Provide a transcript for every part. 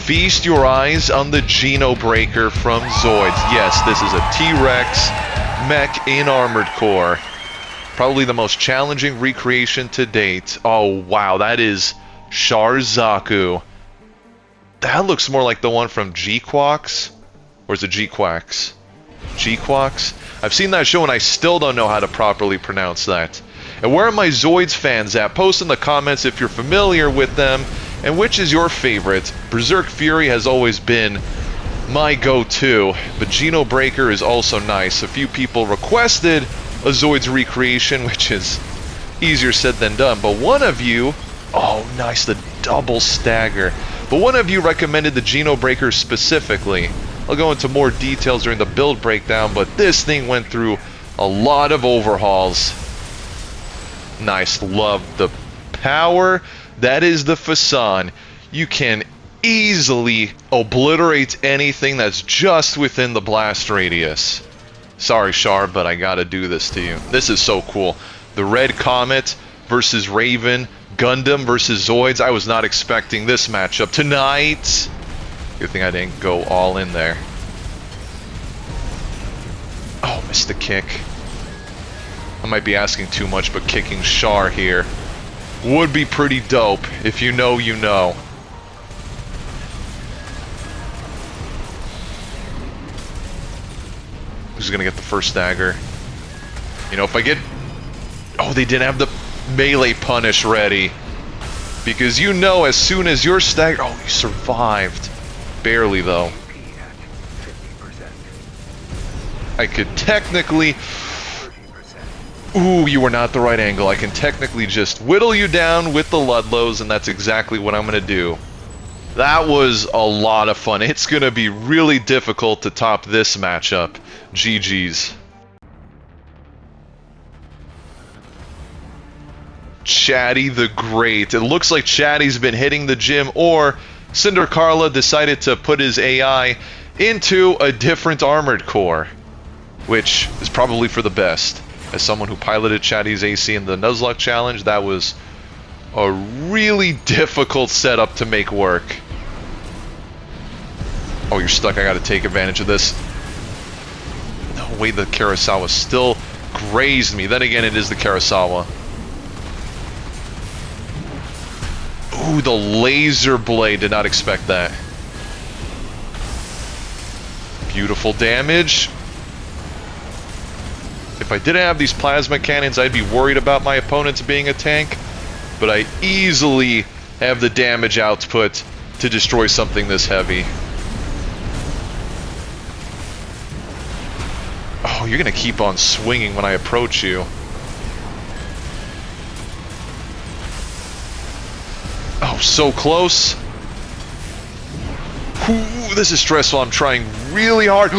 Feast your eyes on the Geno Breaker from Zoids. Yes, this is a T-Rex mech in Armored Core. Probably the most challenging recreation to date. Oh, wow, that is Sharzaku. That looks more like the one from G-Quax. Or is it G-Quax? G-Quax? I've seen that show and I still don't know how to properly pronounce that. And where are my Zoids fans at? Post in the comments if you're familiar with them. And which is your favorite? Berserk Fury has always been my go-to. But Geno Breaker is also nice. A few people requested a Zoids recreation, which is easier said than done. But one of you... Oh, nice, the double stagger. But one of you recommended the Geno Breaker specifically. I'll go into more details during the build breakdown, but this thing went through a lot of overhauls. Nice, love the power. That is the facade. You can easily obliterate anything that's just within the blast radius. Sorry, Shar, but I gotta do this to you. This is so cool. The Red Comet versus Raven, Gundam versus Zoids. I was not expecting this matchup tonight. Good thing I didn't go all in there. Oh, missed the kick. I might be asking too much, but kicking Shar here would be pretty dope. If you know, you know. Who's gonna get the first dagger? You know, if I get... Oh, they didn't have the melee punish ready. Because you know, as soon as your stagger... Oh, you survived. Barely, though. I could technically... Ooh, you were not the right angle. I can technically just whittle you down with the Ludlows, and that's exactly what I'm going to do. That was a lot of fun. It's going to be really difficult to top this matchup. GG's. Chatty the Great. It looks like Chatty's been hitting the gym, or Cinder Carla decided to put his AI into a different Armored Core, which is probably for the best. As someone who piloted Chatty's AC in the Nuzlocke challenge, that was a really difficult setup to make work. Oh, you're stuck. I gotta take advantage of this. No way the Kurosawa still grazed me. Then again, it is the Kurosawa. Ooh, the laser blade. Did not expect that. Beautiful damage. If I didn't have these plasma cannons, I'd be worried about my opponents being a tank. But I easily have the damage output to destroy something this heavy. Oh, you're gonna keep on swinging when I approach you. Oh, so close. Ooh, this is stressful. I'm trying really hard.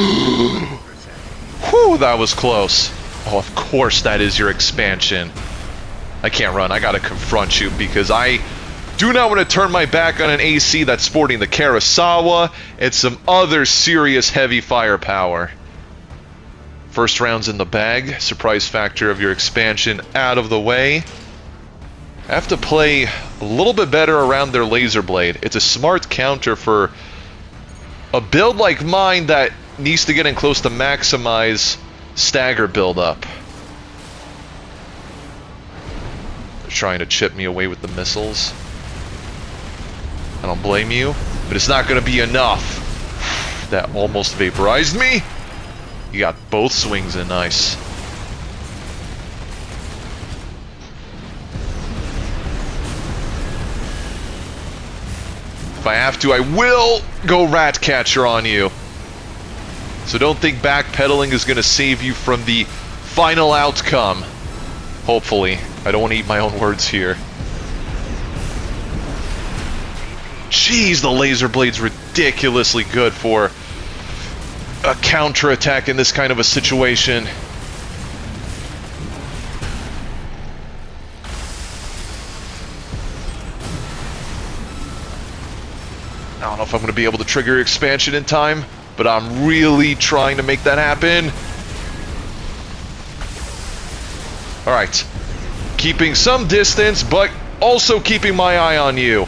Whew, that was close. Oh, of course that is your expansion. I can't run. I gotta confront you because I do not want to turn my back on an AC that's sporting the Kurosawa and some other serious heavy firepower. First round's in the bag. Surprise factor of your expansion out of the way. I have to play a little bit better around their laser blade. It's a smart counter for a build like mine that needs to get in close to maximize stagger buildup. They're trying to chip me away with the missiles. I don't blame you, but it's not going to be enough. That almost vaporized me. You got both swings in, nice. If I have to, I will go Ratcatcher on you. So don't think backpedaling is going to save you from the final outcome. Hopefully. I don't want to eat my own words here. Jeez, the laser blade's ridiculously good for a counterattack in this kind of a situation. I don't know if I'm going to be able to trigger expansion in time, but I'm really trying to make that happen. Alright. Keeping some distance, but also keeping my eye on you.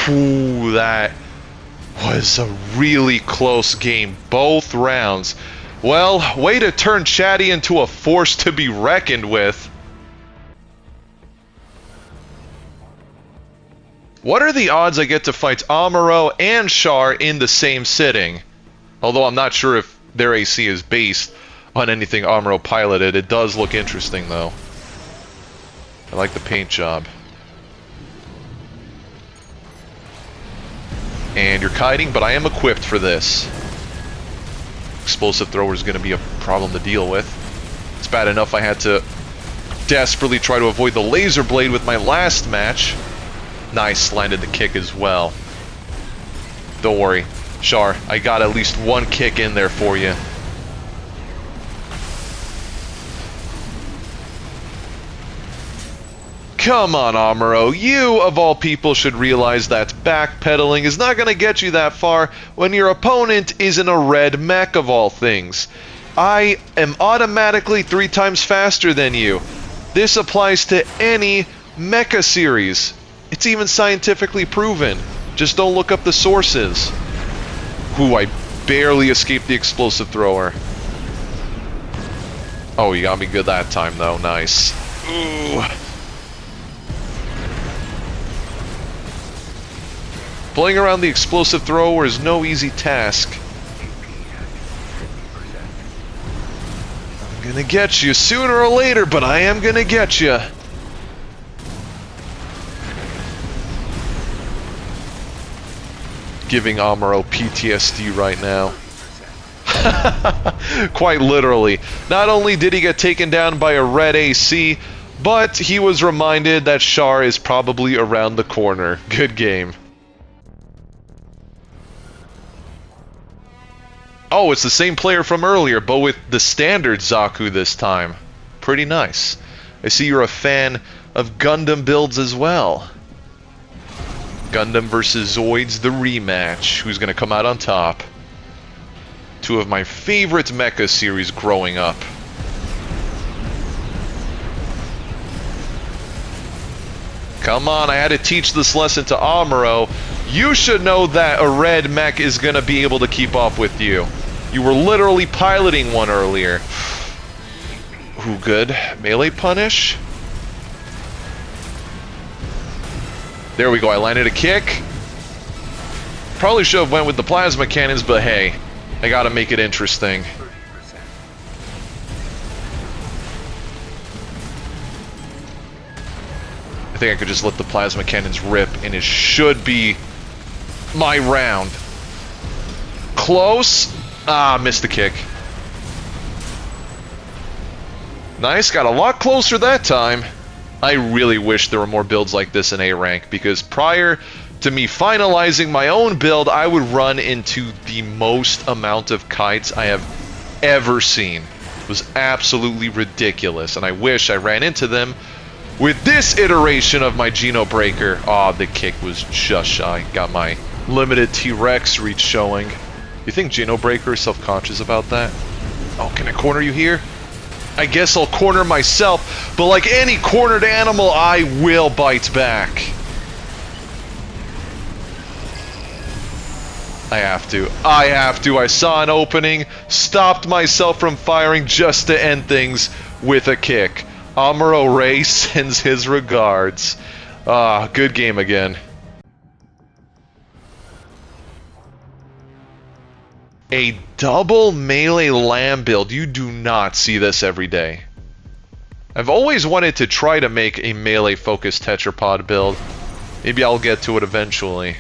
Ooh, that was a really close game, both rounds. Well, way to turn Chatty into a force to be reckoned with. What are the odds I get to fight Amuro and Char in the same sitting? Although I'm not sure if their AC is based on anything Amuro piloted. It does look interesting, though. I like the paint job. And you're kiting, but I am equipped for this. Explosive thrower is going to be a problem to deal with. It's bad enough I had to desperately try to avoid the laser blade with my last match. Nice, landed the kick as well. Don't worry, Char, I got at least one kick in there for you. Come on, Amuro, you, of all people, should realize that backpedaling is not going to get you that far when your opponent isn't a red mech of all things. I am automatically 3 times faster than you. This applies to any mecha series. It's even scientifically proven. Just don't look up the sources. Ooh, I barely escaped the explosive thrower. Oh, you got me good that time, though. Nice. Ooh. Playing around the explosive thrower is no easy task. I'm gonna get you sooner or later, but I am gonna get you. Giving Amuro PTSD right now. Quite literally. Not only did he get taken down by a red AC, but he was reminded that Char is probably around the corner. Good game. Oh, it's the same player from earlier, but with the standard Zaku this time. Pretty nice. I see you're a fan of Gundam builds as well. Gundam vs. Zoids, the rematch. Who's going to come out on top? 2 of my favorite mecha series growing up. Come on, I had to teach this lesson to Amuro. You should know that a red mech is going to be able to keep up with you. You were literally piloting one earlier. Ooh, good. Melee punish. There we go, I landed a kick. Probably should have went with the plasma cannons, but hey, I gotta make it interesting. I think I could just let the plasma cannons rip, and it should be my round. Close. Ah, missed the kick. Nice, got a lot closer that time. I really wish there were more builds like this in A rank, because prior to me finalizing my own build, I would run into the most amount of kites I have ever seen. It was absolutely ridiculous, and I wish I ran into them with this iteration of my Geno Breaker. Aw, the kick was just shy. Got my limited T-Rex reach showing. You think Geno Breaker is self-conscious about that? Oh, can I corner you here? I guess I'll corner myself, but like any cornered animal, I will bite back. I have to. I saw an opening, stopped myself from firing just to end things with a kick. Amuro Ray sends his regards. Ah, good game again. A double melee lamb build. You do not see this every day. I've always wanted to try to make a melee focused tetrapod build. Maybe I'll get to it eventually.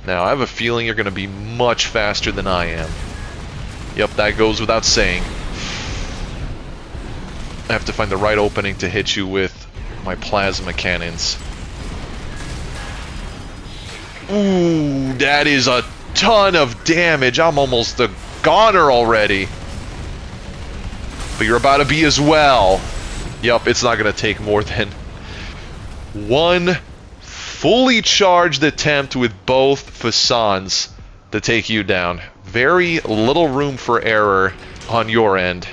Now, I have a feeling you're going to be much faster than I am. Yep, that goes without saying. I have to find the right opening to hit you with my plasma cannons. Ooh, that is a ton of damage. I'm almost a goner already. But you're about to be as well. Yup, it's not going to take more than one fully charged attempt with both facades to take you down. Very little room for error on your end.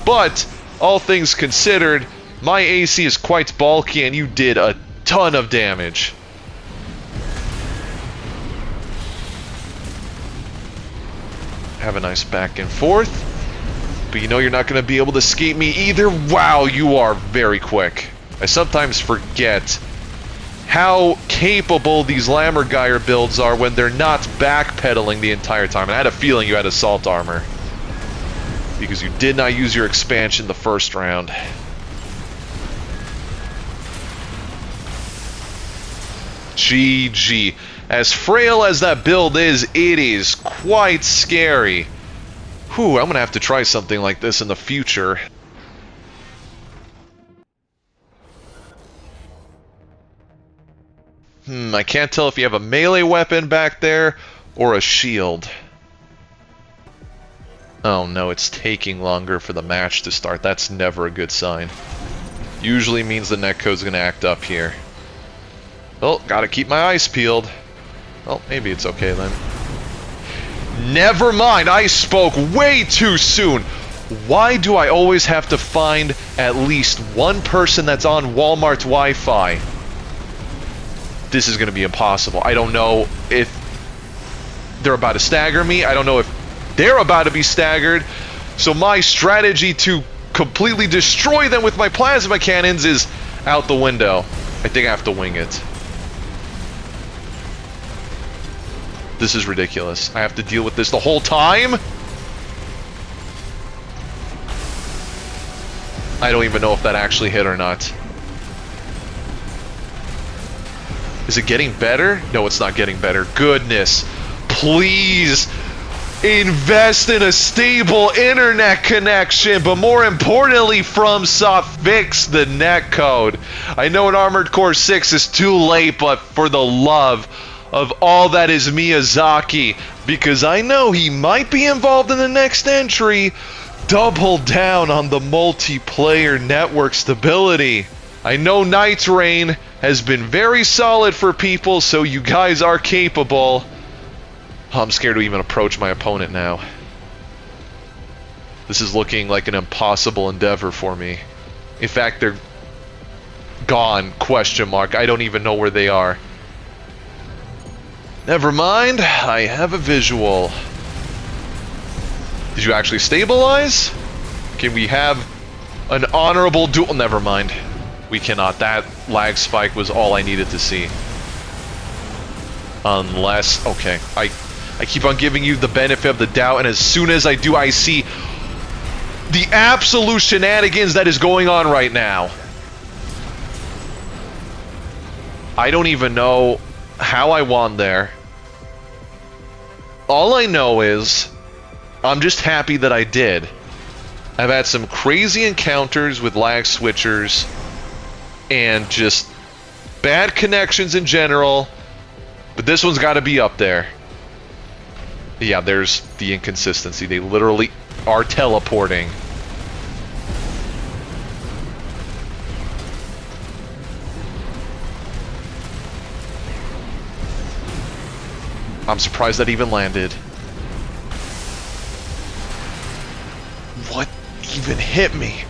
But, all things considered, my AC is quite bulky and you did a ton of damage. Have a nice back and forth. But you know you're not going to be able to escape me either. Wow, you are very quick. I sometimes forget how capable these Lammergeier builds are when they're not backpedaling the entire time. And I had a feeling you had assault armor, because you did not use your expansion the first round. GG. As frail as that build is, it is quite scary. Whew, I'm gonna have to try something like this in the future. I can't tell if you have a melee weapon back there or a shield. Oh no, it's taking longer for the match to start. That's never a good sign. Usually means the netcode's gonna act up here. Well, gotta keep my eyes peeled. Well, maybe it's okay then. Never mind, I spoke way too soon. Why do I always have to find at least one person that's on Walmart Wi-Fi? This is gonna be impossible. I don't know if they're about to stagger me. I don't know if they're about to be staggered. So my strategy to completely destroy them with my plasma cannons is out the window. I think I have to wing it. This is ridiculous. I have to deal with this the whole time? I don't even know if that actually hit or not. Is it getting better? No, it's not getting better. Goodness. Please invest in a stable internet connection, but more importantly, FromSoft, fix the netcode. I know in Armored Core 6 is too late, but for the love of all that is Miyazaki, because I know he might be involved in the next entry, double down on the multiplayer network stability. I know Night Rain has been very solid for people, so you guys are capable. I'm scared to even approach my opponent now. This is looking like an impossible endeavor for me. In fact, they're gone, question mark. I don't even know where they are. Never mind, I have a visual. Did you actually stabilize? Can we have an honorable duel? Never mind. We cannot. That lag spike was all I needed to see. Unless... okay. I keep on giving you the benefit of the doubt, and as soon as I do, I see the absolute shenanigans that is going on right now. I don't even know how I won there. All I know is I'm just happy that I did. I've had some crazy encounters with lag switchers and just bad connections in general, but this one's got to be up there. Yeah, there's the inconsistency. They literally are teleporting. I'm surprised that even landed. What even hit me?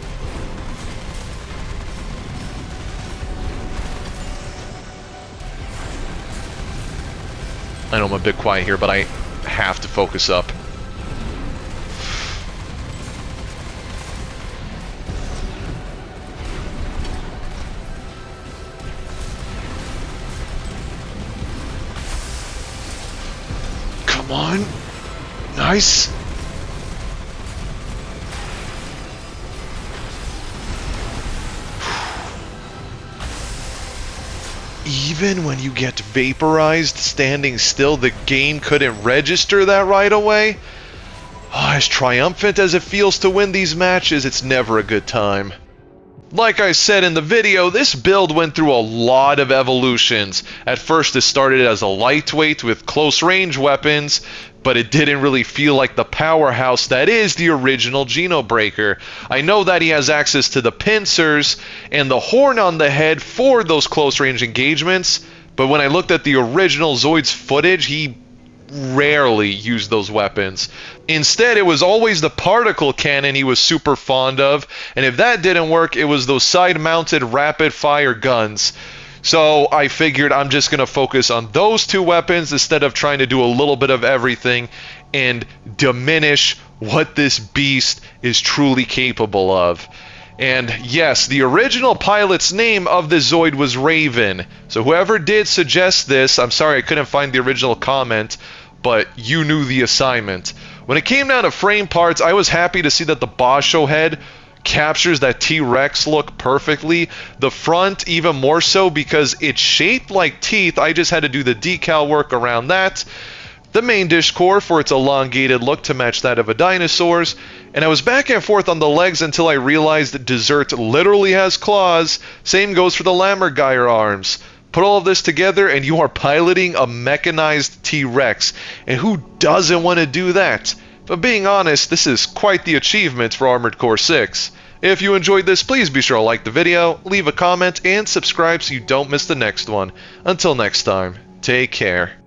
I know I'm a bit quiet here, but I have to focus up. Come on. Nice. Even when you get vaporized standing still, the game couldn't register that right away? Oh, as triumphant as it feels to win these matches, it's never a good time. Like I said in the video, this build went through a lot of evolutions. At first it started as a lightweight with close range weapons, but it didn't really feel like the powerhouse that is the original Geno Breaker. I know that he has access to the pincers and the horn on the head for those close range engagements, but when I looked at the original Zoids footage, he rarely used those weapons. Instead, it was always the particle cannon he was super fond of, and if that didn't work, it was those side-mounted rapid-fire guns. So I figured I'm just going to focus on those two weapons instead of trying to do a little bit of everything and diminish what this beast is truly capable of. And yes, the original pilot's name of the Zoid was Raven. So whoever did suggest this, I'm sorry I couldn't find the original comment, but you knew the assignment. When it came down to frame parts, I was happy to see that the Basho head captures that T-Rex look perfectly. The front even more so because it's shaped like teeth. I just had to do the decal work around that. The main dish core for its elongated look to match that of a dinosaur's. And I was back and forth on the legs until I realized that Dessert literally has claws. Same goes for the Lammergeier arms. Put all of this together and you are piloting a mechanized T-Rex. And who doesn't want to do that? But being honest, this is quite the achievement for Armored Core 6. If you enjoyed this, please be sure to like the video, leave a comment, and subscribe so you don't miss the next one. Until next time, take care.